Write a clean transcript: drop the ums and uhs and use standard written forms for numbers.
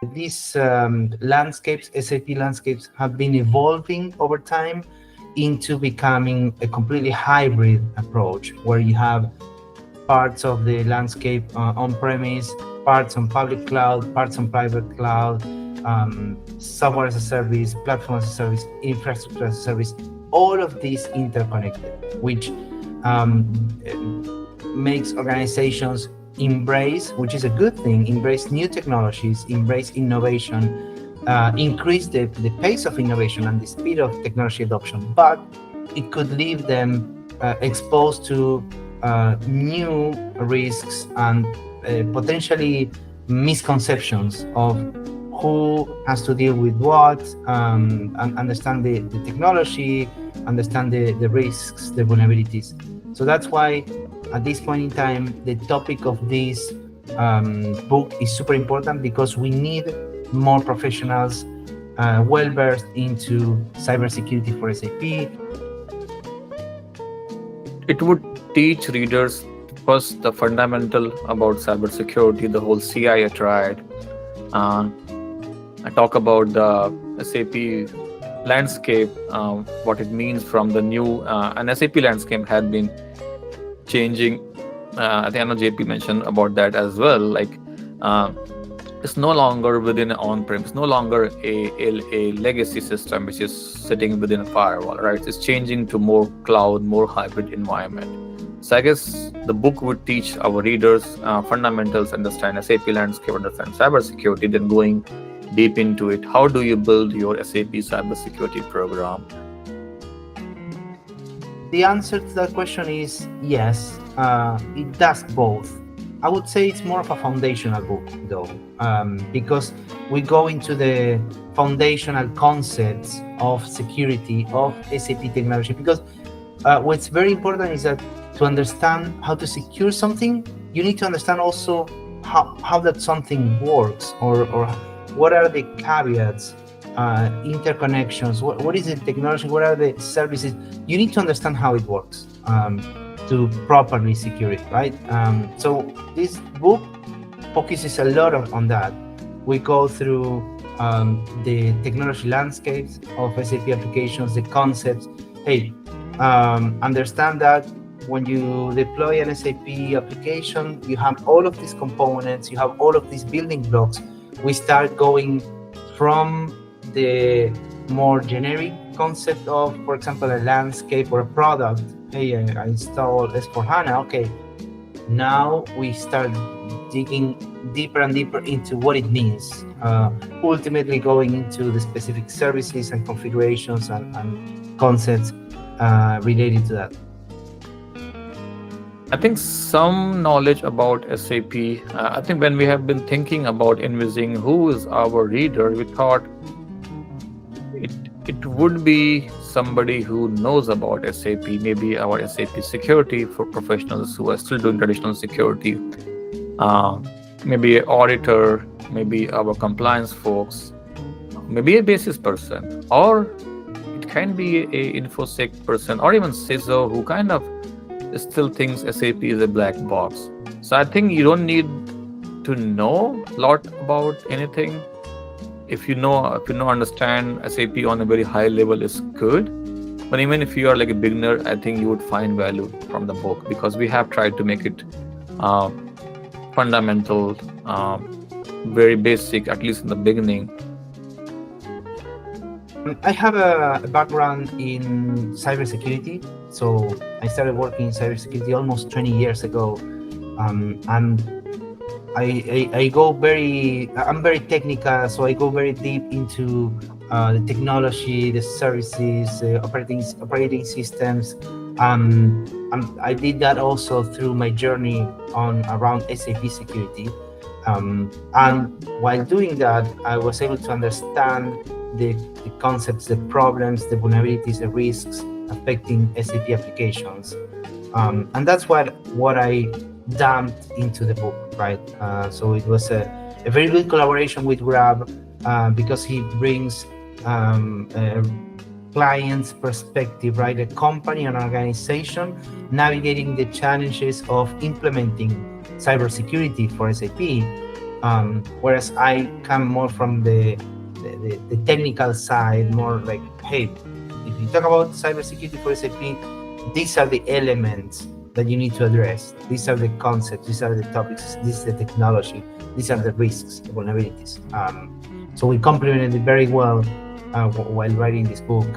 These landscapes, SAP landscapes, have been evolving over time into becoming a completely hybrid approach where you have parts of the landscape on-premise, parts on public cloud, parts on private cloud, software as a service, platform as a service, infrastructure as a service, all of these interconnected, which makes organizations embrace, which is a good thing, embrace new technologies, embrace innovation, increase the pace of innovation and the speed of technology adoption, but it could leave them exposed to new risks and potentially misconceptions of who has to deal with what, and understand the technology, understand the risks, the vulnerabilities. So that's why at this point in time, the topic of this book is super important, because we need more professionals well-versed into cybersecurity for SAP. It would teach readers first the fundamental about cybersecurity, the whole CI triad. I talk about the SAP landscape, what it means from the new, and SAP landscape had been changing. I think I know JP mentioned about that as well. Like, it's no longer within on-prem. It's no longer a legacy system which is sitting within a firewall, right? It's changing to more cloud, more hybrid environment. So I guess the book would teach our readers fundamentals, understand SAP landscape, understand cybersecurity, then going deep into it. How do you build your SAP cybersecurity program? The answer to that question is yes, it does both. I would say it's more of a foundational book, though, because we go into the foundational concepts of security, of SAP technology, because what's very important is that to understand how to secure something, you need to understand also how that something works, or what are the caveats, interconnections, what is the technology, what are the services. You need to understand how it works to properly secure it, right? So this book focuses a lot on that. We go through the technology landscapes of SAP applications, the concepts. Hey, understand that when you deploy an SAP application, you have all of these components, you have all of these building blocks. We start going from the more generic concept of, for example, a landscape or a product. Hey, I install S4HANA. Okay, now we start digging deeper and deeper into what it means, ultimately going into the specific services and configurations and concepts related to that. I think some knowledge about SAP. I think when we have been thinking about envisaging who is our reader, we thought it would be somebody who knows about SAP, maybe our SAP security for professionals who are still doing traditional security, maybe an auditor, maybe our compliance folks, maybe a basis person, or it can be a InfoSec person, or even CISO who kind of still thinks SAP is a black box. So I think you don't need to know a lot about anything. If you understand SAP on a very high level is good. But even if you are like a beginner, I think you would find value from the book, because we have tried to make it fundamental, very basic, at least in the beginning. I have a background in cybersecurity, so I started working in cybersecurity almost 20 years ago, and I'm very technical, so I go very deep into the technology, the services, operating systems. I did that also through my journey around SAP security. And while doing that, I was able to understand the concepts, the problems, the vulnerabilities, the risks affecting SAP applications. And that's what I dumped into the book, right? So it was a very good collaboration with Gaurav, because he brings a client's perspective, right? A company, an organization navigating the challenges of implementing cybersecurity for SAP, Whereas I come more from the technical side, more like, hey, if you talk about cybersecurity for SAP, these are the elements that you need to address. These are the concepts, these are the topics, this is the technology, these are the risks, the vulnerabilities. So we complemented it very well while writing this book.